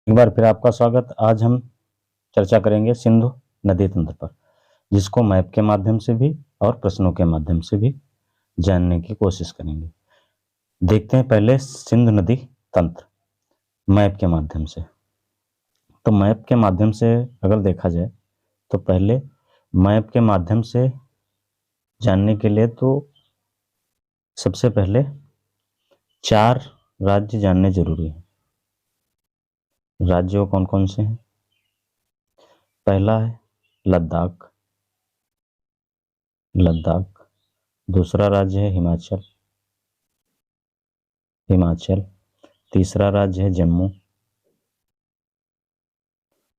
एक बार फिर आपका स्वागत। आज हम चर्चा करेंगे सिंधु नदी तंत्र पर, जिसको मैप के माध्यम से भी और प्रश्नों के माध्यम से भी जानने की कोशिश करेंगे। देखते हैं पहले सिंधु नदी तंत्र मैप के माध्यम से। तो मैप के माध्यम से अगर देखा जाए तो पहले मैप के माध्यम से जानने के लिए तो सबसे पहले 4 राज्य जानने जरूरी है। राज्य कौन कौन से हैं? पहला है लद्दाख। लद्दाख। दूसरा राज्य है हिमाचल। हिमाचल। तीसरा राज्य है जम्मू।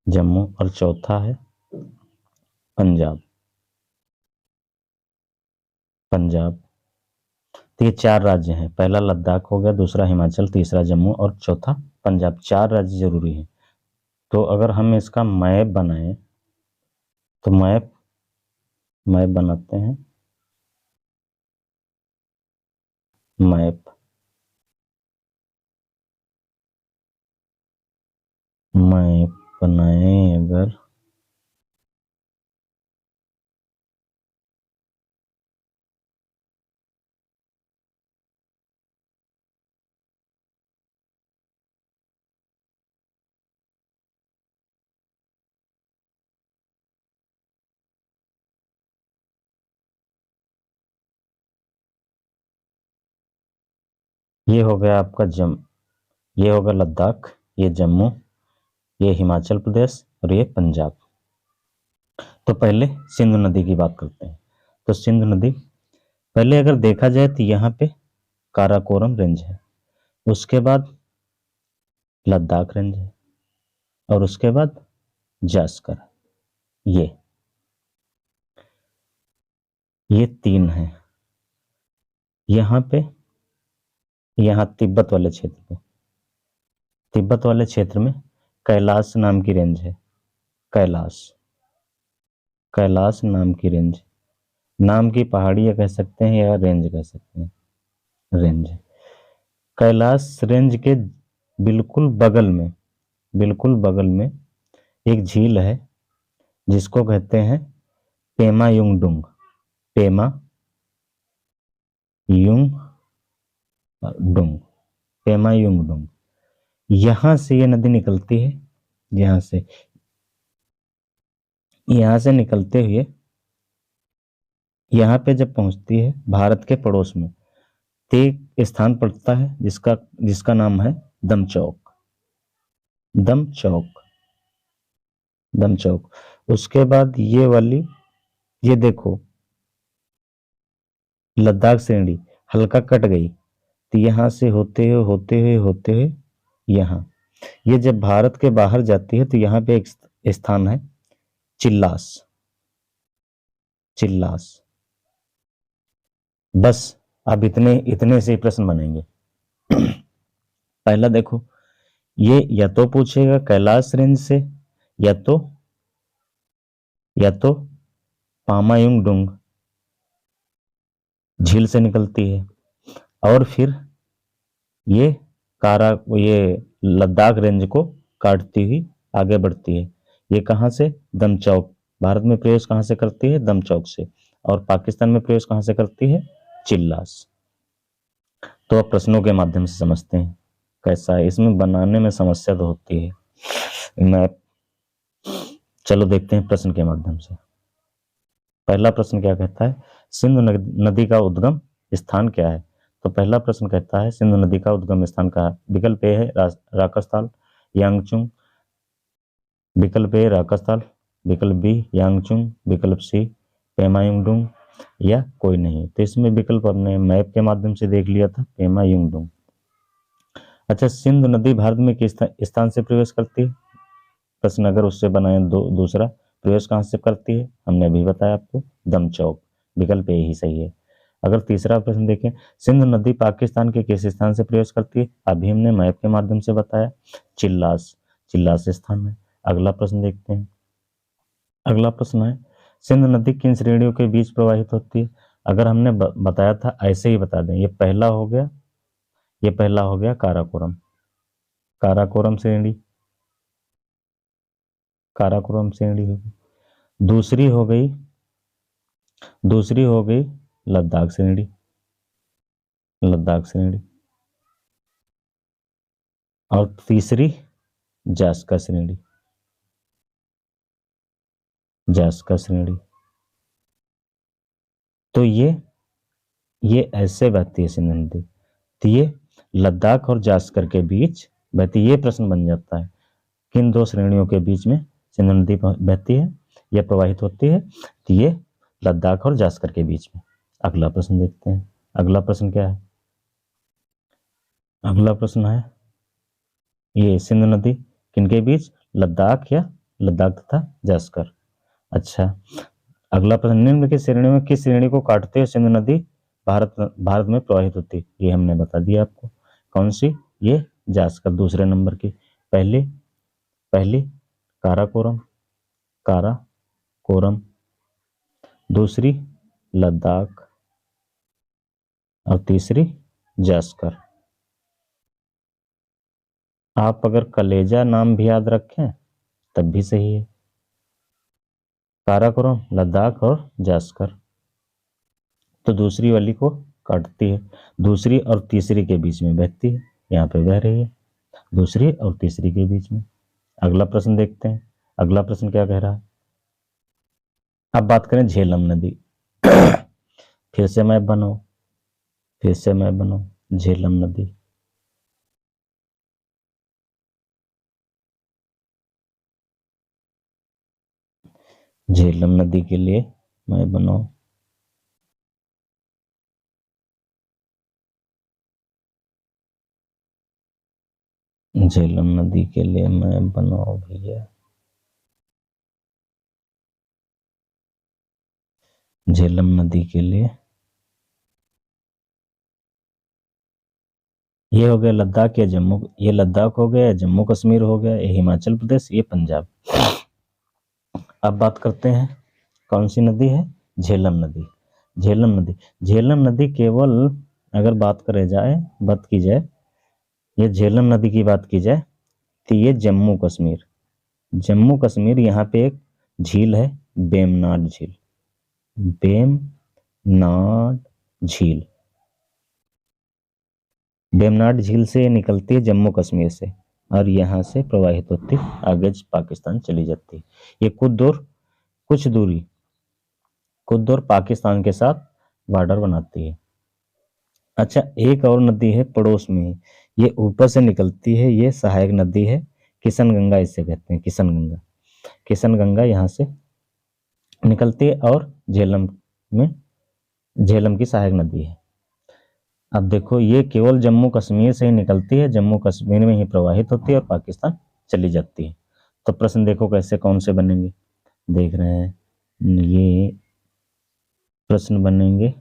जम्मू। और चौथा है पंजाब। पंजाब। तो ये 4 राज्य हैं। पहला लद्दाख हो गया, दूसरा हिमाचल, तीसरा जम्मू और चौथा पंजाब। 4 राज्य जरूरी है। तो अगर हम इसका मैप बनाएं तो मैप बनाते हैं। मैप बनाएं अगर ये हो गया आपका ये होगा लद्दाख, ये जम्मू, ये हिमाचल प्रदेश और ये पंजाब। तो पहले सिंधु नदी की बात करते हैं। तो सिंधु नदी पहले अगर देखा जाए तो यहाँ पे काराकोरम रेंज है, उसके बाद लद्दाख रेंज है और उसके बाद जास्कर। ये 3 है। यहाँ पे यहाँ तिब्बत वाले क्षेत्र में कैलाश नाम की रेंज है। कैलाश कैलाश नाम की रेंज, नाम की पहाड़ी कह सकते हैं या रेंज कह सकते हैं। रेंज कैलाश रेंज के बिल्कुल बगल में एक झील है जिसको कहते हैं पेमा युंगडुंग। पेमा युंगडुंग। पेमा युंगडुंग। यहां से ये नदी निकलती है। यहां से निकलते हुए यहाँ पे जब पहुंचती है भारत के पड़ोस में, तो एक स्थान पड़ता है जिसका नाम है दमचौक। दमचौक। दमचौक। उसके बाद ये देखो लद्दाख श्रेणी हल्का कट गई, तो यहां से होते हुए यहाँ ये जब भारत के बाहर जाती है तो यहाँ पे एक स्थान है चिल्लास। चिल्लास। बस अब इतने से प्रश्न बनेंगे। पहला देखो, ये या तो पूछेगा कैलाश रेंज से या तो पामायुंगडुंग झील से निकलती है, और फिर ये लद्दाख रेंज को काटती हुई आगे बढ़ती है। ये कहां से? दमचौक। भारत में प्रवेश कहां से करती है? दमचौक से। और पाकिस्तान में प्रवेश कहां से करती है? चिल्लास। तो अब प्रश्नों के माध्यम से समझते हैं कैसा है। इसमें बनाने में समस्या तो होती है मैप। चलो देखते हैं प्रश्न के माध्यम से। पहला प्रश्न क्या कहता है? सिंधु नदी का उद्गम स्थान क्या है? तो पहला प्रश्न कहता है सिंधु नदी का उद्गम स्थान कहाँ है? विकल्प ए है राकस्थाल, यांगचुंग। विकल्प ए राकस्थाल, विकल्प बी यांगचुंग, विकल्प सी पेमायुंगडुंग या कोई नहीं। तो इसमें विकल्प हमने मैप के माध्यम से देख लिया था, पेमायुंगडुंग। अच्छा, सिंधु नदी भारत में किस स्थान से प्रवेश करती है? प्रश्न अगर उससे बनाए दूसरा, प्रवेश कहां से करती है? हमने अभी बताया आपको, दमचौक। विकल्प यही सही है। अगर तीसरा प्रश्न देखें, सिंधु नदी पाकिस्तान के किस स्थान से प्रवेश करती है? अभी हमने मैप के माध्यम से बताया, चिल्लास। चिल्लास स्थान में। अगला प्रश्न देखते हैं। अगला प्रश्न है, सिंधु नदी किन श्रेणियों के बीच प्रवाहित होती है? अगर हमने बताया था ऐसे ही बता दें। ये पहला हो गया काराकोरम। काराकोरम श्रेणी। काराकोरम श्रेणी होगी। दूसरी हो गई लद्दाख श्रेणी, लद्दाख श्रेणी। और तीसरी जास्का श्रेणी, जास्का श्रेणी। तो ये ऐसे बहती है सिंधु नदी, तो ये लद्दाख और जास्कर के बीच बहती। ये प्रश्न बन जाता है किन दो श्रेणियों के बीच में सिंधु नदी बहती है या प्रवाहित होती है, तो ये लद्दाख और जास्कर के बीच में। अगला प्रश्न देखते हैं। अगला प्रश्न क्या है? अगला प्रश्न है ये सिंधु नदी किनके बीच, लद्दाख या लद्दाख तथा जास्कर। अच्छा, अगला प्रश्न, निम्न की श्रेणी में किस श्रेणी को काटते हुए सिंधु नदी भारत में प्रवाहित होती है? ये हमने बता दिया आपको। कौन सी? ये जास्कर दूसरे नंबर की। पहली काराकोरम, काराकोरम। दूसरी लद्दाख और तीसरी जास्कर। आप अगर कलेजा नाम भी याद रखें तब भी सही है। काराकोरम, लद्दाख और जास्कर। तो दूसरी वाली को काटती है, दूसरी और तीसरी के बीच में बहती है। यहाँ पे बह रही है दूसरी और तीसरी के बीच में। अगला प्रश्न देखते हैं। अगला प्रश्न क्या कह रहा है? अब बात करें झेलम नदी। फिर से मैप बनाओ, झेलम नदी। झेलम नदी के लिए मैप बनाओ। झेलम नदी के लिए मैप बनाओ भैया। झेलम नदी के लिए ये हो गया लद्दाख या जम्मू, ये लद्दाख हो गया, जम्मू कश्मीर हो गया, ये हिमाचल प्रदेश, ये पंजाब। अब बात करते हैं कौन सी नदी है? झेलम नदी। झेलम नदी केवल अगर बात की जाए ये झेलम नदी की बात की जाए तो ये जम्मू कश्मीर यहाँ पे एक झील है, बेमनाड झील। बेमनाड झील से निकलती है जम्मू कश्मीर से और यहाँ से प्रवाहित होती आगे पाकिस्तान चली जाती है। ये कुछ दूर पाकिस्तान के साथ बॉर्डर बनाती है। अच्छा, एक और नदी है पड़ोस में ही, ये ऊपर से निकलती है, ये सहायक नदी है, किशन गंगा इसे कहते हैं। किशन गंगा यहाँ से निकलती है और झेलम की सहायक नदी है। अब देखो ये केवल जम्मू कश्मीर से ही निकलती है, जम्मू कश्मीर में ही प्रवाहित होती है और पाकिस्तान चली जाती है। तो प्रश्न देखो कैसे कौन से बनेंगे, देख रहे हैं ये प्रश्न बनेंगे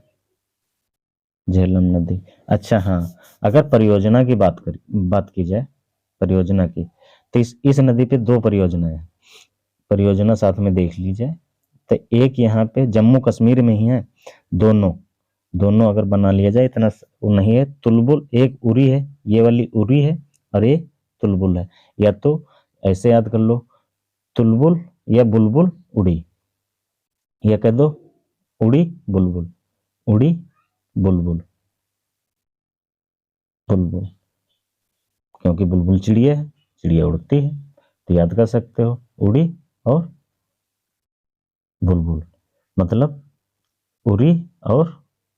झेलम नदी। अच्छा हाँ, अगर परियोजना की बात की जाए परियोजना की, तो इस नदी पे दो परियोजना है। परियोजना साथ में देख लीजिए। तो एक यहाँ पे जम्मू कश्मीर में ही है, दोनों अगर बना लिया जाए इतना वो नहीं है। तुलबुल एक उरी है, ये वाली उरी है और ये तुलबुल है। या तो ऐसे याद कर लो, तुलबुल या बुलबुल उड़ी, या कह दो उड़ी बुलबुल क्योंकि बुलबुल चिड़िया है, चिड़िया उड़ती है, तो याद कर सकते हो उड़ी और बुलबुल, मतलब उरी और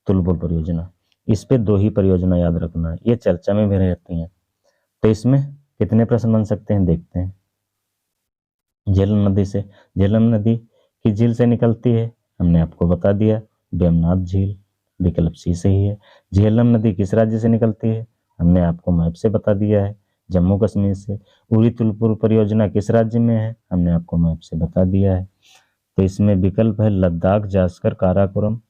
तुलबुल परियोजना। इस पे दो ही परियोजना याद रखना है, ये चर्चा में भी रहती हैं। तो इसमें कितने प्रश्न बन सकते हैं देखते हैं। झेलम नदी की झील से निकलती है, हमने आपको बता दिया, बेमनाड झील, विकल्प सी सही है। झेलम नदी किस राज्य से निकलती है? हमने आपको मैप से बता दिया है, जम्मू कश्मीर से। उरी तुलपुर परियोजना किस राज्य में है? हमने आपको मैप से बता दिया है। तो इसमें विकल्प है लद्दाख, जास्कर, काराकोरम।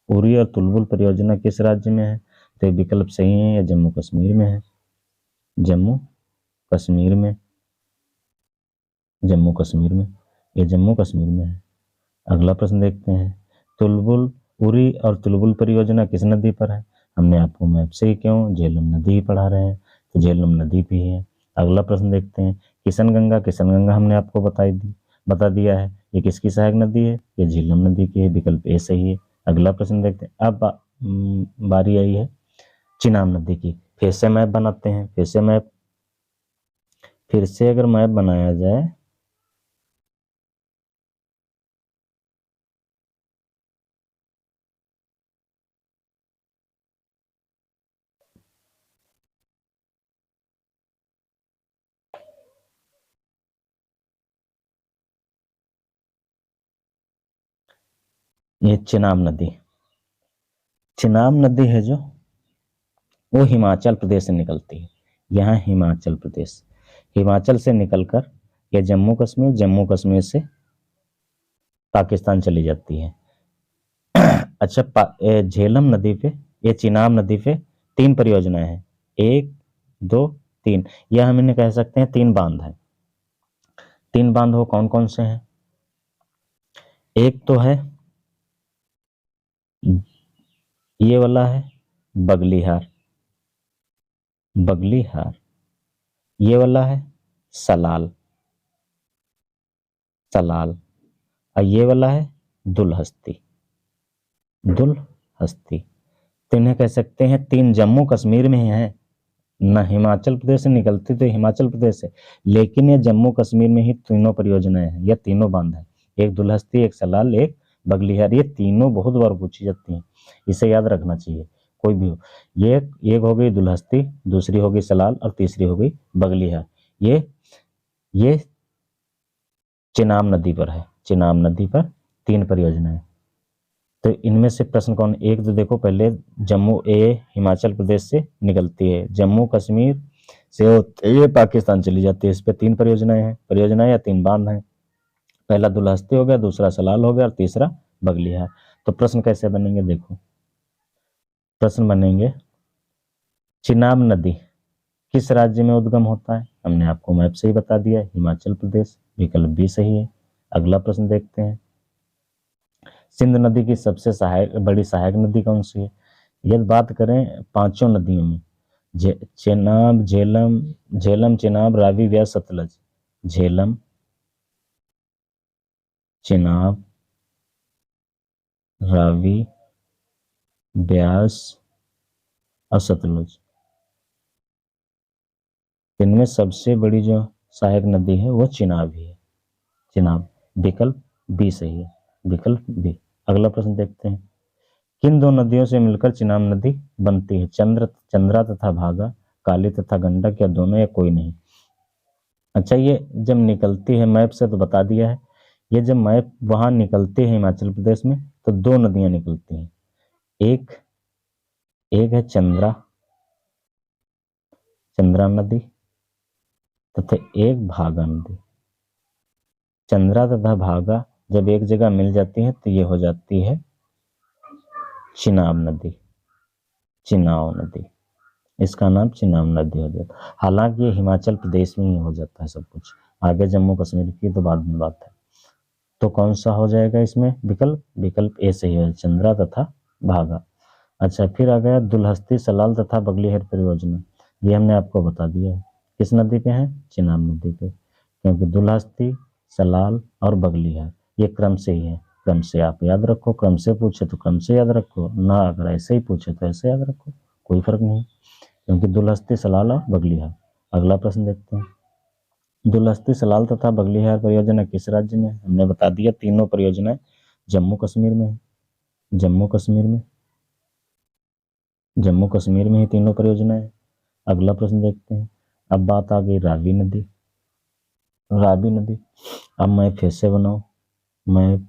उरी और तुलबुल परियोजना किस राज्य में है? तो विकल्प सही है, या जम्मू कश्मीर में है। जम्मू कश्मीर में है। अगला प्रश्न देखते हैं, उरी और तुलबुल परियोजना किस नदी पर है? हमने आपको मैप से ही क्यों झेलम नदी ही पढ़ा रहे हैं, तो झेलम नदी भी है। अगला प्रश्न देखते हैं, किशन गंगा हमने आपको बताई दी, बता दिया है। ये किसकी सहायक नदी है? ये झेलम नदी की है। विकल्प ए सही है। अगला प्रश्न देखते हैं। अब बारी आई है चिनाब नदी की। फिर से मैप बनाते हैं। फिर से अगर मैप बनाया जाए ये चिनाब नदी है जो, वो हिमाचल प्रदेश से निकलती है। यहाँ हिमाचल से निकलकर ये जम्मू कश्मीर से पाकिस्तान चली जाती है। अच्छा, झेलम नदी पे, ये चिनाब नदी पे 3 परियोजनाएं हैं। 1, 2, 3। यह हम इन्हें कह सकते हैं 3 बांध हैं। 3 बांध वो कौन कौन से हैं? एक तो है ये वाला है बगलीहार, ये वाला है सलाल, और ये वाला है दुलहस्ती। तो इन्हें कह सकते हैं 3 जम्मू कश्मीर में ही है। न हिमाचल प्रदेश से निकलती तो हिमाचल प्रदेश से, लेकिन ये जम्मू कश्मीर में ही तीनों परियोजनाएं हैं, या तीनों बांध हैं। एक दुलहस्ती, एक सलाल, एक बगलीहार। ये तीनों बहुत बार पूछी जाती हैं, इसे याद रखना चाहिए कोई भी हो। ये एक हो गई दुलहस्ती, दूसरी हो गई सलाल, और तीसरी हो गई बगलीहार। ये चिनाब नदी पर है। चिनाब नदी पर 3 परियोजनाएं। तो इनमें से प्रश्न कौन? एक तो देखो पहले, हिमाचल प्रदेश से निकलती है, जम्मू कश्मीर से होते ये पाकिस्तान चली जाती है। इस पे 3 परियोजनाएं या 3 बांध हैं। पहला दुलहस्ती हो गया, दूसरा सलाल हो गया, और तीसरा बगलिया। तो प्रश्न कैसे बनेंगे? देखो प्रश्न बनेंगे, चिनाब नदी किस राज्य में उद्गम होता है? हमने आपको मैप से ही बता दिया, हिमाचल प्रदेश। विकल्प बी सही है। अगला प्रश्न देखते हैं, सिंध नदी की सबसे बड़ी सहायक नदी कौन सी है? यदि बात करें 5 नदियों में, चेनाब, झेलम, चिनाब, रावी, व्यास, सतलज। झेलम, चिनाब, रावी, ब्यास और सतलुज। इनमें सबसे बड़ी जो सहायक नदी है वो चिनाब ही है। चिनाब। विकल्प बी सही है। विकल्प बी। अगला प्रश्न देखते हैं, किन 2 नदियों से मिलकर चिनाब नदी बनती है? चंद्रा तथा भागा, काली तथा गंडक, या दोनों, या कोई नहीं? अच्छा, ये जब निकलती है, मैप से तो बता दिया है। ये जब मैप वहां निकलती है हिमाचल प्रदेश में, तो 2 नदियां निकलती हैं। एक एक है चंद्रा नदी, तथा एक भागा नदी। चंद्रा तथा भागा जब एक जगह मिल जाती है तो ये हो जाती है चिनाब नदी। इसका नाम चिनाब नदी हो जाता है। हालांकि ये हिमाचल प्रदेश में ही हो जाता है सब कुछ, आगे जम्मू कश्मीर की तो बाद में बात है। तो कौन सा हो जाएगा इसमें विकल्प ए सही है, चंद्रा तथा भागा। अच्छा, फिर आ गया दुलहस्ती, सलाल तथा बगलीहर परियोजना। ये हमने आपको बता दिया है, किस नदी पे है? चिनाब नदी पे। क्योंकि दुलहस्ती, सलाल और बगलीहर ये क्रम से ही है। क्रम से आप याद रखो, क्रम से पूछे तो क्रम से याद रखो, ना अगर ऐसे ही पूछे तो ऐसे याद रखो, कोई फर्क नहीं, क्योंकि दुलहस्ती, सलाल और बगलीहर। अगला प्रश्न देखते हैं, दुलहस्ती, सलाल तथा बगलीहर परियोजना किस राज्य में? हमने बता दिया, तीनों परियोजनाएं जम्मू कश्मीर में है। जम्मू कश्मीर में ही तीनों परियोजनाएं। अगला प्रश्न देखते हैं, अब बात आ गई रावी नदी। अब मैं फिर से बनाऊं मैप।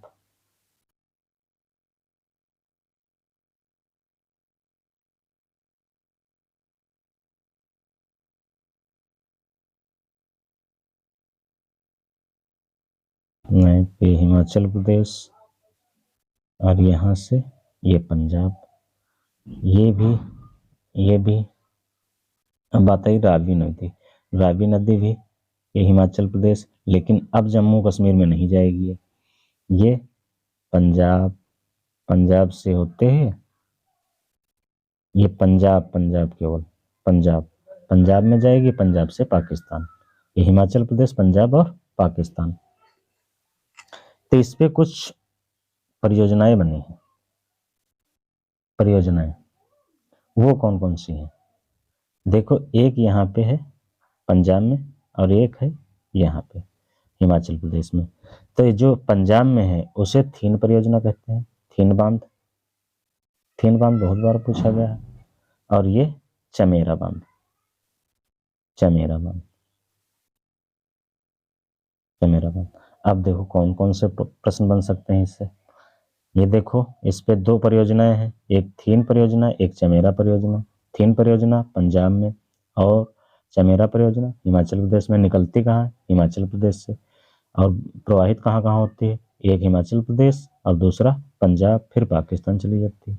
मैप ये हिमाचल प्रदेश, और यहाँ से ये पंजाब, ये भी। अब बात आई रावी नदी भी ये हिमाचल प्रदेश, लेकिन अब जम्मू कश्मीर में नहीं जाएगी। ये पंजाब से होते हैं, ये पंजाब केवल पंजाब में जाएगी, पंजाब से पाकिस्तान। ये हिमाचल प्रदेश, पंजाब और पाकिस्तान। तो इस पे कुछ परियोजनाएं बनी हैं। परियोजनाएं वो कौन कौन सी हैं? देखो, एक यहाँ पे है पंजाब में, और एक है यहाँ पे हिमाचल प्रदेश में। तो ये जो पंजाब में है उसे थीन परियोजना कहते हैं, थीन बांध। थीन बांध बहुत बार पूछा गया है। और ये चमेरा बांध, चमेरा बांध, चमेरा बांध। अब देखो कौन कौन से प्रश्न बन सकते हैं इससे। ये देखो, इस पे दो परियोजनाएं हैं, एक थीन परियोजना, एक चमेरा परियोजना। थीन परियोजना पंजाब में, और चमेरा परियोजना हिमाचल प्रदेश में। निकलती कहाँ है? हिमाचल प्रदेश से। और प्रवाहित कहाँ कहाँ होती है? एक हिमाचल प्रदेश और दूसरा पंजाब, फिर पाकिस्तान चली जाती है।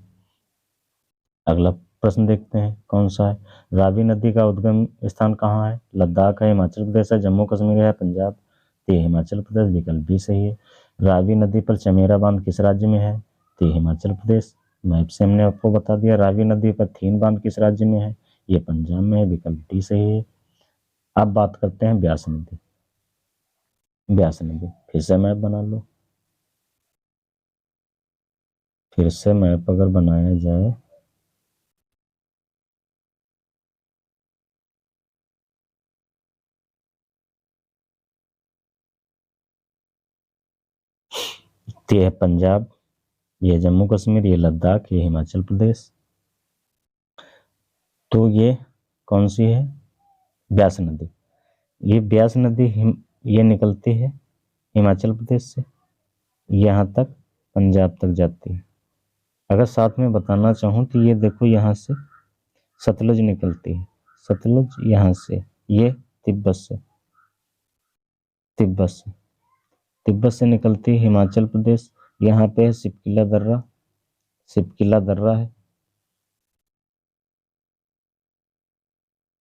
अगला प्रश्न देखते हैं कौन सा है। रावी नदी का उद्गम स्थान कहाँ है? लद्दाख है, हिमाचल प्रदेश है, जम्मू कश्मीर है, पंजाब। तो ये हिमाचल प्रदेश, विकल्प बी सही है। रावी नदी पर चमेरा बांध किस राज्य में है? तो ये हिमाचल प्रदेश। मैप से हमने आपको बता दिया। रावी नदी पर थीन बांध किस राज्य में है? ये पंजाब में है, विकल्प डी सही है। अब बात करते हैं ब्यास नदी। ब्यास नदी, फिर से मैप बना लो। फिर से मैप अगर बनाया जाए, तो ये है पंजाब, ये जम्मू कश्मीर, ये लद्दाख, ये हिमाचल प्रदेश। तो ये कौन सी है? ब्यास नदी। ये ब्यास नदी ये निकलती है हिमाचल प्रदेश से, यहाँ तक पंजाब तक जाती है। अगर साथ में बताना चाहूँ तो ये देखो, यहाँ से सतलुज निकलती है। सतलुज यहाँ से, ये तिब्बत से, तिब्बत से, तिब्बत से निकलती है हिमाचल प्रदेश। यहाँ पे है सिपकिला दर्रा, सिपकिला दर्रा है,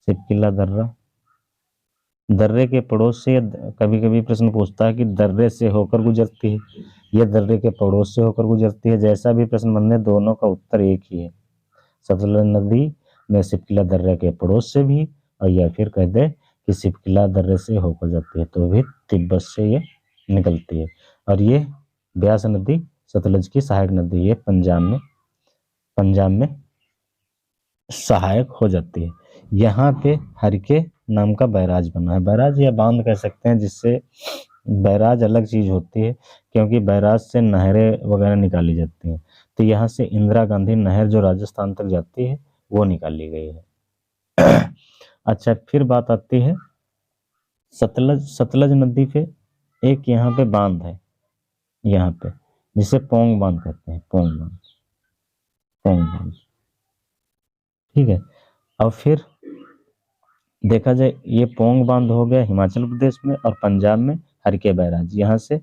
सिपकिला दर्रा। दर्रे के पड़ोस से, कभी कभी प्रश्न पूछता है कि दर्रे से होकर गुजरती है, ये दर्रे के पड़ोस से होकर गुजरती है। जैसा भी प्रश्न बनने, दोनों का उत्तर एक ही है। सतलुज नदी में सिपकिला दर्रे के पड़ोस से भी, और या फिर कह दे कि सिपकिला दर्रे से होकर जाती है, तो भी तिब्बत से ये निकलती है। और ये ब्यास नदी सतलुज की सहायक नदी है, पंजाब में, पंजाब में सहायक हो जाती है। यहाँ पे हरके नाम का बैराज बना है, बैराज या बांध कह सकते हैं, जिससे बैराज अलग चीज होती है, क्योंकि बैराज से नहरें वगैरह निकाली जाती हैं। तो यहाँ से इंदिरा गांधी नहर जो राजस्थान तक जाती है, वो निकाली गई है। अच्छा, फिर बात आती है सतलज, सतलज नदी पे एक यहाँ पे बांध है, यहाँ पे, जिसे पोंग बांध कहते हैं, पोंग बांध, पोंग बांध। ठीक है। और फिर देखा जाए, ये पोंग बांध हो गया हिमाचल प्रदेश में, और पंजाब में हरके बैराज, यहाँ से,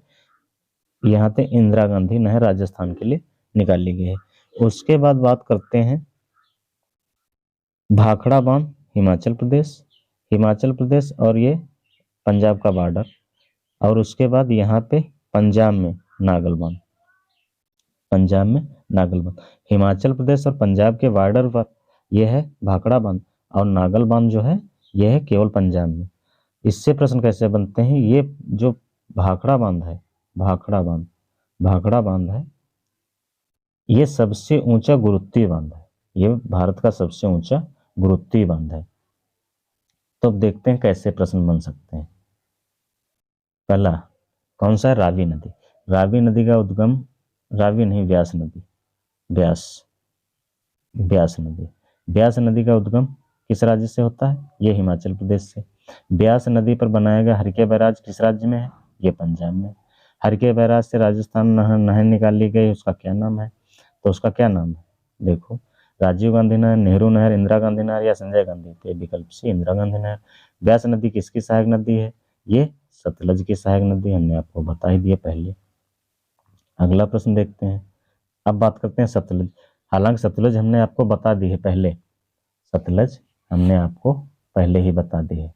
यहाँ पे इंदिरा गांधी नहर राजस्थान के लिए निकाली गई है। उसके बाद बात करते हैं भाखड़ा बांध, हिमाचल प्रदेश, हिमाचल प्रदेश और ये पंजाब का बॉर्डर। और उसके बाद यहाँ पे पंजाब में नागल बांध, पंजाब में नागल बांध। हिमाचल प्रदेश और पंजाब के बॉर्डर पर यह है भाखड़ा बांध, और नागल बांध जो है यह है केवल पंजाब में। इससे प्रश्न कैसे बनते हैं? ये जो भाखड़ा बांध है, भाखड़ा बांध, भाखड़ा बांध है, ये सबसे ऊंचा गुरुत्वीय बांध है, ये भारत का सबसे ऊंचा गुरुत्वीय बांध है। तो अब देखते हैं कैसे प्रश्न बन सकते हैं। पहला कौन सा है? रावी नदी। रावी नदी का उद्गम, रावी नहीं, व्यास नदी, व्यास, व्यास नदी। व्यास नदी का उद्गम किस राज्य से होता है? ये हिमाचल प्रदेश से। व्यास नदी पर बनाया गया हरके बैराज किस राज्य में है? ये पंजाब में। हरके बैराज से राजस्थान नहर नहर निकाली गई, उसका क्या नाम है? तो उसका क्या नाम है? देखो, राजीव गांधी नहर, नेहरू नहर, इंदिरा गांधी नहर या संजय गांधी। तो विकल्प सी, इंदिरा गांधी नहर। व्यास नदी किसकी सहायक नदी है? ये सतलज की सहायक नदी, हमने आपको बता ही दिया पहले। अगला प्रश्न देखते हैं। अब बात करते हैं सतलज। हालांकि सतलज हमने आपको बता दी है पहले, सतलज हमने आपको पहले ही बता दी है।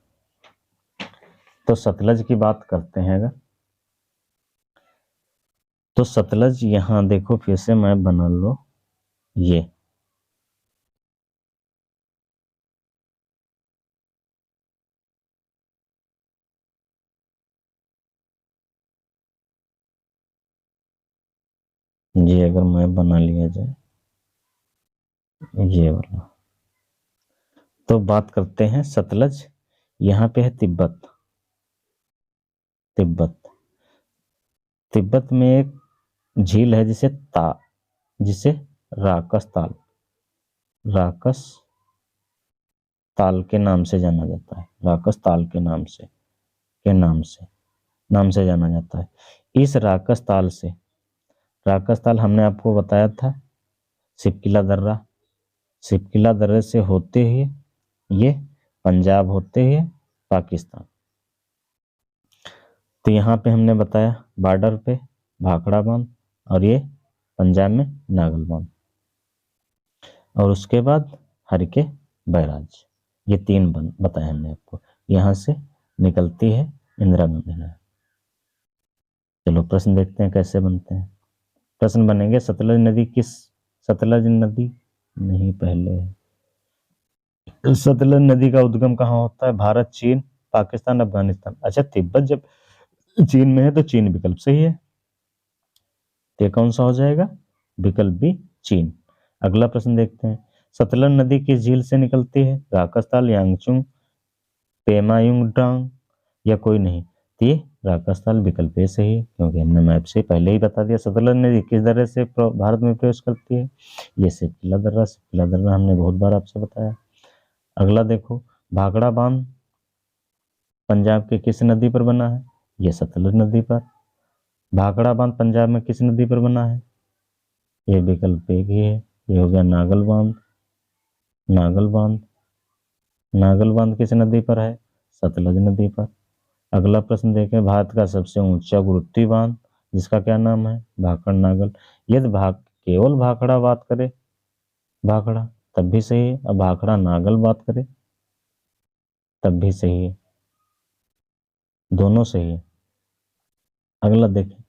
तो सतलज की बात करते हैं अगर, तो सतलज यहाँ देखो, फिर से मैप बना लो, ये ये अगर मैप बना लिया जाए, ये वाला। तो बात करते हैं सतलज। यहाँ पे है तिब्बत। तिब्बत तिब्बत में एक झील है जिसे राकस ताल, राकस ताल के नाम से जाना जाता है। राकस ताल के नाम से जाना जाता है। इस राकस ताल हमने आपको बताया था, सिपकिला दर्रा। सिपकिला दर्रे से होते हुए ये पंजाब होते हुए पाकिस्तान। तो यहाँ पे हमने बताया बॉर्डर पे भाखड़ा बांध, और ये पंजाब में नागल बांध, और उसके बाद हरके बैराज। ये तीन बताए हमने आपको। यहाँ से निकलती है इंदिरा गांधी नहर। चलो प्रश्न देखते हैं कैसे बनते हैं। प्रश्न बनेंगे, सतलज नदी नहीं, पहले सतलज नदी का उद्गम कहाँ होता है? भारत, चीन, पाकिस्तान, अफगानिस्तान। अच्छा, तिब्बत जब चीन में है तो चीन विकल्प सही है, तो ये कौन सा हो जाएगा? विकल्प बी, चीन। अगला प्रश्न देखते हैं, सतलज नदी किस झील से निकलती है? राकसताल, यांगचुंग, पेमायुंगडांग, या कोई नहीं? तो ये राकसताल विकल्प ए सही है, क्योंकि हमने मैप से पहले ही बता दिया। सतलज नदी किस दर्रे से भारत में प्रवेश करती है? ये सिपकिला दर्रा। सिपकिला दर्रा हमने बहुत बार आपसे बताया। अगला देखो, भाखड़ा बांध पंजाब के किस नदी पर बना है? ये सतलज नदी पर। भाखड़ा बांध पंजाब में किस नदी पर बना है? ये विकल्प एक ही है, ये हो गया नागल बांध। नागल बांध नागल बांध किस नदी पर है? सतलज नदी पर। अगला प्रश्न देखें, भारत का सबसे ऊंचा गुरुत्वीय बांध, जिसका क्या नाम है? भाखड़ नागल। यदि केवल भाखड़ा बात करे, भाखड़ा, तब भी सही है। अब भाखड़ा नागल बात करे तब भी सही है, दोनों सही है। अगला देखें,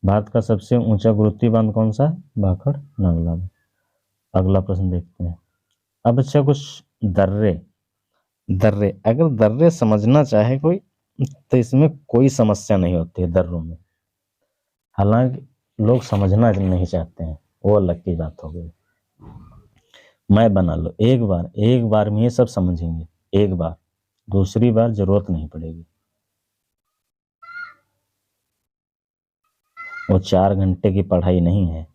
भारत का सबसे ऊंचा गुरुत्वीय बांध कौन सा है? भाखड़ नागला। अगला प्रश्न देखते हैं। अब अच्छा, कुछ दर्रे दर्रे अगर दर्रे समझना चाहे कोई, तो इसमें कोई समस्या नहीं होती है दर्रों में। हालांकि लोग समझना नहीं चाहते हैं, वो अलग की बात हो गई। मैं बना लो, एक बार में ये सब समझेंगे, एक बार, दूसरी बार जरूरत नहीं पड़ेगी। वो 4 घंटे की पढ़ाई नहीं है।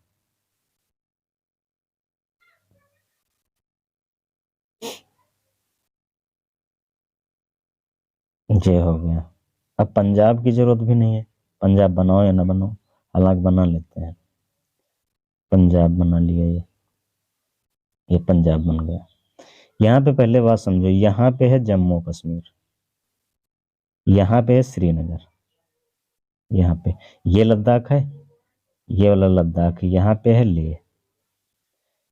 ये हो गया। अब पंजाब की जरूरत भी नहीं है, पंजाब बनाओ या ना बनाओ, हालांकि बना लेते हैं। पंजाब बना लिया, ये पंजाब बन गया। यहाँ पे पहले बात समझो, यहाँ पे है जम्मू कश्मीर, यहाँ पे है श्रीनगर, यहाँ पे ये लद्दाख है, ये वाला लद्दाख, यहाँ पे है लेह,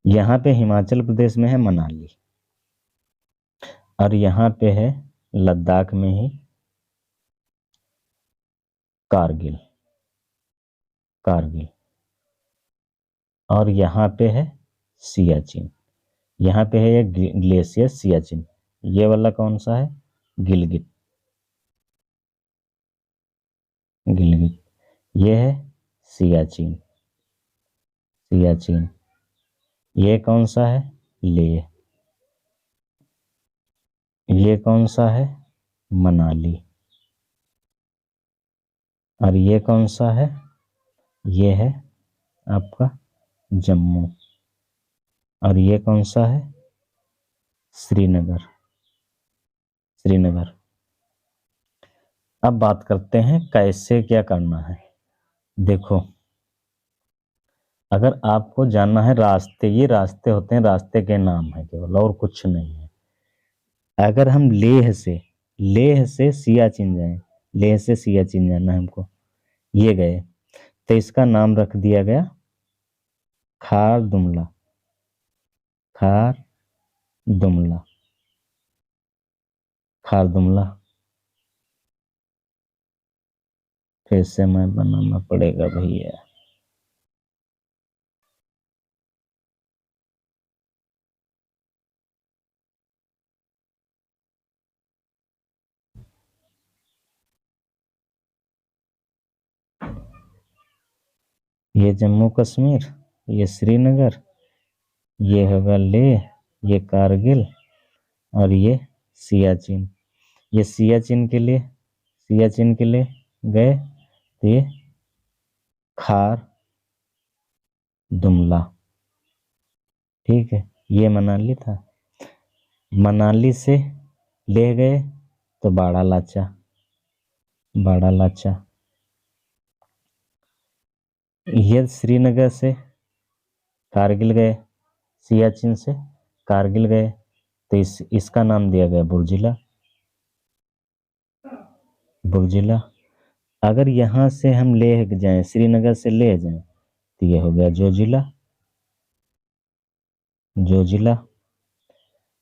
यहाँ पे हिमाचल प्रदेश में है मनाली, और यहाँ पे है लद्दाख में ही कारगिल। कारगिल और यहाँ पे है सियाचिन। यहाँ पे है ये ग्लेशियर सियाचिन। ये वाला कौन सा है? गिलगित। गिलगित। ये है सियाचिन। सियाचिन। ये कौन सा है? लेह। ये कौन सा है? मनाली। और ये कौन सा है? ये है आपका जम्मू। और ये कौन सा है? श्रीनगर। श्रीनगर। अब बात करते हैं कैसे क्या करना है। देखो, अगर आपको जानना है रास्ते, ये रास्ते होते हैं, रास्ते के नाम है केवल, और कुछ नहीं है। अगर हम लेह से सियाचिन जाएं, लेह से सियाचिन जाना है हमको, ये गए, तो इसका नाम रख दिया गया खार दुमला। खार दुमला। खार दुमला। फिर से मैं बनाना पड़ेगा भैया। ये जम्मू कश्मीर, ये श्रीनगर, ये होगा लेह, ये कारगिल, और ये सियाचिन। ये सियाचिन के लिए गए तो ये खार दुमला। ठीक है, ये मनाली था। मनाली से ले गए तो बाड़ा लाचा, बाड़ा लाचा। ये श्रीनगर से कारगिल गए, सियाचिन से कारगिल गए तो इसका नाम दिया गया बुर्जिला, बुर्जिला। अगर यहाँ से हम ले जाएं, श्रीनगर से ले जाएं तो ये हो गया जोजिला, जोजिला।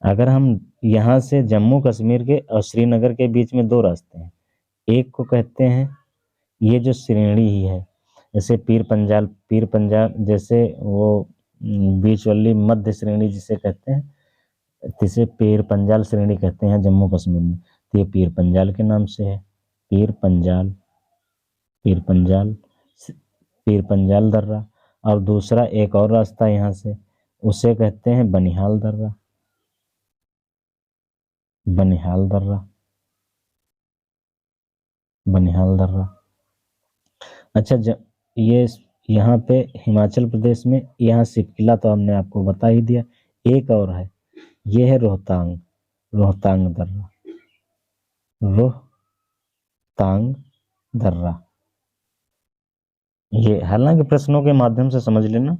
अगर हम यहाँ से जम्मू कश्मीर के और श्रीनगर के बीच में दो रास्ते हैं, एक को कहते हैं, ये जो श्रेणी ही है, जैसे पीर पंजाल जैसे वो बीच वाली मध्य श्रेणी जिसे कहते हैं, जिसे पीर पंजाल श्रेणी कहते हैं जम्मू कश्मीर में, तो ये पीर पंजाल के नाम से है, पीर पंजाल, पीर पंजाल, पीर पंजाल दर्रा। और दूसरा एक और रास्ता यहाँ से, उसे कहते हैं बनिहाल दर्रा, बनिहाल दर्रा, बनिहाल दर्रा। अच्छा, ये यहाँ पे हिमाचल प्रदेश में, यहाँ सिपकिला तो हमने आपको बता ही दिया। एक और है, ये है रोहतांग, रोहतांग दर्रा, रोहतांग दर्रा। ये हालांकि प्रश्नों के माध्यम से समझ लेना,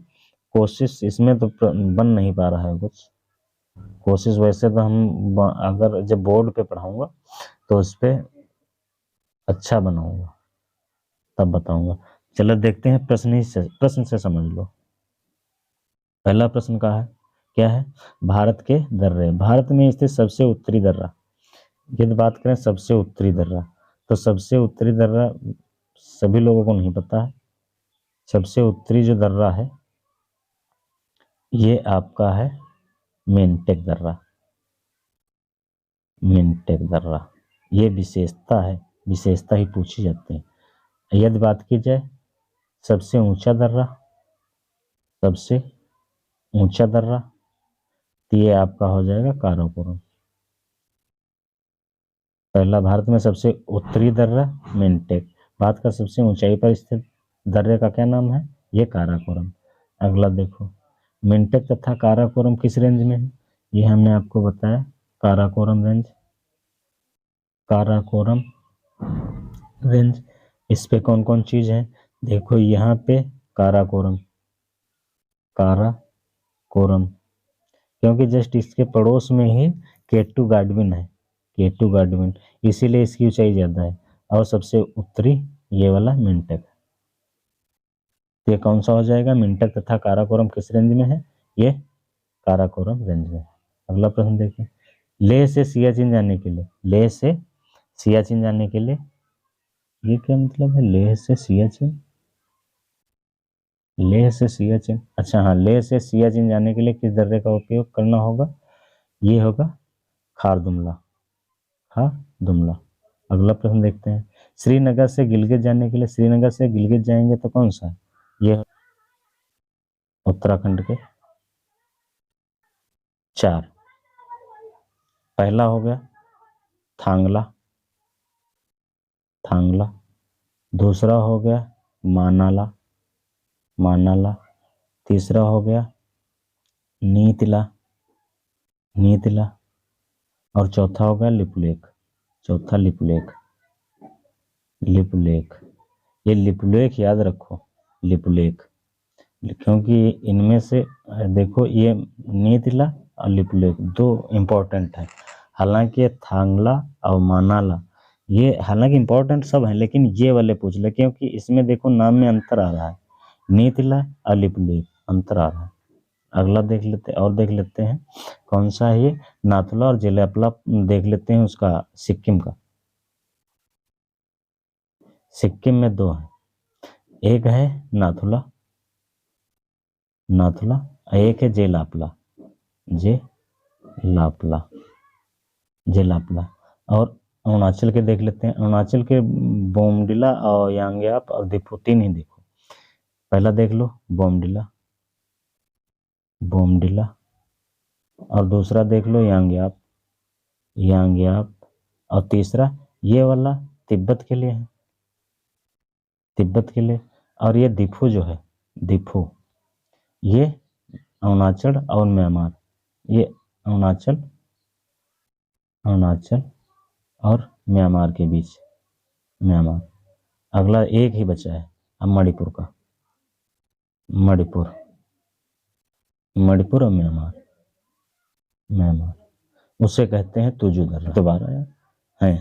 कोशिश इसमें तो बन नहीं पा रहा है कुछ। कोशिश वैसे तो हम अगर जब बोर्ड पे पढ़ाऊंगा तो उस पर अच्छा बनाऊंगा, तब बताऊंगा। चलो देखते हैं प्रश्न से समझ लो। पहला प्रश्न का है, क्या है? भारत के दर्रे, भारत में स्थित सबसे उत्तरी दर्रा। यदि बात करें सबसे उत्तरी दर्रा, तो सबसे उत्तरी दर्रा सभी लोगों को नहीं पता है। सबसे उत्तरी जो दर्रा है ये आपका है मिनटेक दर्रा, मिनटेक दर्रा। ये विशेषता है, विशेषता ही पूछी जाती है। यदि बात की जाए सबसे ऊंचा दर्रा, सबसे ऊंचा दर्रा, तो ये आपका हो जाएगा काराकोरम। पहला, भारत में सबसे उत्तरी दर्रा मिनटेक। भारत का सबसे ऊंचाई पर स्थित दर्रे का क्या नाम है? ये काराकोरम। अगला देखो, मिनटेक तथा काराकोरम किस रेंज में है? ये हमने आपको बताया, काराकोरम रेंज, काराकोरम रेंज। इस पे कौन कौन चीज है? देखो यहाँ पे काराकोरम, काराकोरम, क्योंकि जस्ट इसके पड़ोस में ही केटू गाडविन है, केटू गाडविन, इसीलिए इसकी ऊंचाई ज्यादा है। और सबसे उत्तरी ये वाला मिनटेक। ये कौन सा हो जाएगा? मिनटेक तथा काराकोरम किस रेंज में है? ये काराकोरम रेंज में। अगला प्रश्न देखिए, लेह से सियाचिन जाने के लिए, लेह से सियाचिन जाने के लिए, ये क्या मतलब है? लेह से सियाचिन, लेह से सियाचिन, अच्छा हाँ, लेह से सियाचिन जाने के लिए किस दर्रे का उपयोग करना होगा? ये होगा खार दुमला, खार दुमला। अगला प्रश्न देखते हैं, श्रीनगर से गिलगित जाने के लिए, श्रीनगर से गिलगित जाएंगे तो कौन सा है? ये उत्तराखंड के 4। पहला हो गया थांगला, थांगला। दूसरा हो गया मानाला, मानाला। तीसरा हो गया नीतिला, नीतिला। और चौथा हो गया लिपुलेख, चौथा लिपुलेख, लिपुलेख। ये लिपुलेख याद रखो, लिपुलेख, क्योंकि इनमें से देखो ये नीतिला और लिपुलेख दो इंपॉर्टेंट है। हालांकि थांगला और मानाला ये हालांकि इंपॉर्टेंट सब है, लेकिन ये वाले पूछ ले, क्योंकि इसमें देखो नाम में अंतर आ रहा है, नीतिला और लिपुलेख अंतर आ रहा है। अगला देख लेते और देख लेते हैं कौन सा है ये, नाथुला और जेलापला देख लेते हैं उसका, सिक्किम का। सिक्किम में 2 है, एक है नाथुला, नाथुला, एक है जेलापला, जेलापला, जेलापला। और अरुणाचल के देख लेते हैं, अरुणाचल के बोमडिला और यांगयाप और दिफू 3 ही देखो। पहला देख लो बोमडिला, बोमडिला, और दूसरा देख लो यांग्याप, यांग्याप, और तीसरा ये वाला तिब्बत के लिए है, तिब्बत के लिए। और ये दिफू जो है, दिफू, ये अरुणाचल और म्यांमार, ये अरुणाचल, अरुणाचल और म्यांमार के बीच, म्यांमार। अगला एक ही बचा है अब मणिपुर का, मणिपुर, मणिपुर और म्यांमार, म्यांमार, उसे कहते हैं तुजू दर्रा। दोबारा यार, है,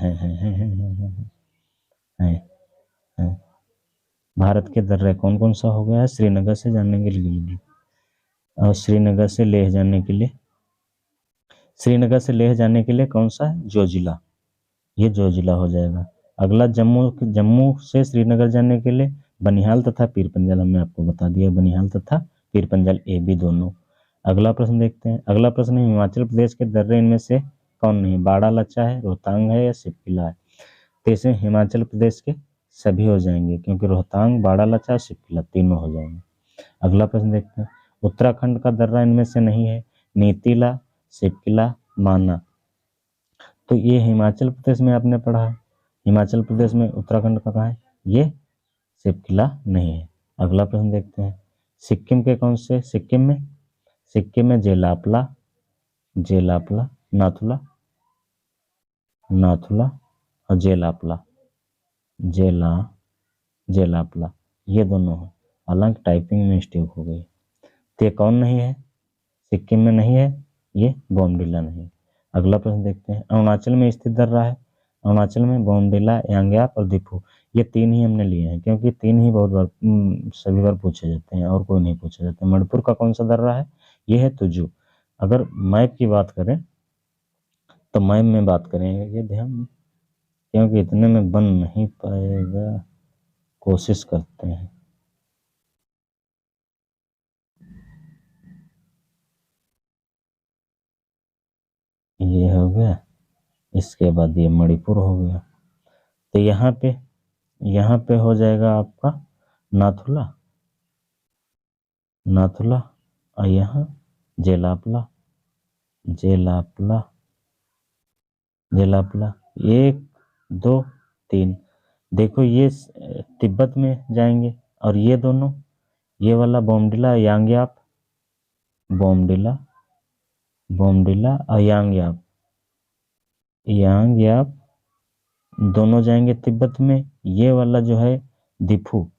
है। भारत के दर्रे कौन कौन सा हो गया है? श्रीनगर से जाने के लिए, और श्रीनगर से लेह जाने के लिए, श्रीनगर से लेह जाने के लिए कौन सा है? जोजिला, ये जोजिला हो जाएगा। अगला जम्मू, जम्मू से श्रीनगर जाने के लिए बनिहाल तथा पीर पंजाल, हमने आपको बता दिया, बनिहाल तथा पीर पंजाल, ए बी दोनों। अगला प्रश्न देखते हैं। अगला प्रश्न है हिमाचल प्रदेश के दर्रे इनमें से कौन नहीं? बाड़ा लच्चा है, रोहतांग है, या सिपकिला है? तो इसमें हिमाचल प्रदेश के सभी हो जाएंगे, क्योंकि रोहतांग, बाड़ा लच्चा और सिपकिला तीनों हो जाएंगे। अगला प्रश्न देखते हैं। उत्तराखंड का दर्रा इनमें से नहीं है? नीतीला, सिपकिला, माना। तो ये हिमाचल प्रदेश में आपने पढ़ा है, हिमाचल प्रदेश में उत्तराखंड का कहाँ है? ये सिपकिला नहीं है। अगला प्रश्न देखते हैं। सिक्किम के कौन से? सिक्किम में जेलापला, जेलापला, नाथुला, नाथुला और जेलापला, जेलापला, ये दोनों है। हालांकि टाइपिंग में मिस्टेक हो गई। तो ये कौन नहीं है? सिक्किम में नहीं है, ये बोमडिला नहीं। अगला प्रश्न देखते हैं। अरुणाचल में स्थित दर्रा है? अरुणाचल में बोमडिला, यांग्याप और दिफू, ये तीन ही हमने लिए हैं, क्योंकि तीन ही बहुत बार सभी बार पूछे जाते हैं और कोई नहीं पूछे जाते। मणिपुर का कौन सा दर्रा है? ये है तुजू। अगर मैप की बात करें तो मैप में बात करेंगे, ये ध्यान, क्योंकि इतने में बन नहीं पाएगा, कोशिश करते हैं। ये हो गया, इसके बाद ये मणिपुर हो गया। तो यहाँ पे हो जाएगा आपका नाथुला, नाथुला, और यहाँ जेलापला, जेलापला, जेलापला, 1 2 3। देखो ये तिब्बत में जाएंगे, और ये दोनों, ये वाला बोमडिला, यांग्याप, बोमडिला, बोमडिला और यांग्याप, यांग्याप दोनों जाएंगे तिब्बत में। ये वाला जो है दिफू,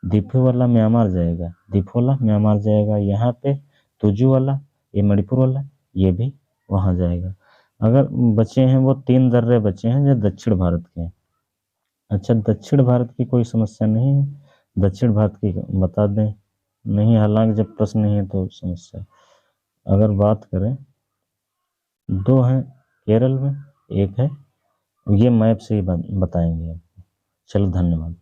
दिफू वाला म्यांमार जाएगा, दिफू वाला म्यांमार जाएगा। यहाँ पे तुजू वाला, ये मणिपुर वाला, ये भी वहाँ जाएगा। अगर बचे हैं वो 3 दर्रे बचे हैं जो दक्षिण भारत के हैं। अच्छा, दक्षिण भारत की कोई समस्या नहीं है, दक्षिण भारत की बता दें, नहीं, हालांकि जब प्रश्न नहीं है तो समस्या। अगर बात करें, 2 हैं केरल में, 1 है, ये मैप से ही बताएंगे आपको। चलो, धन्यवाद।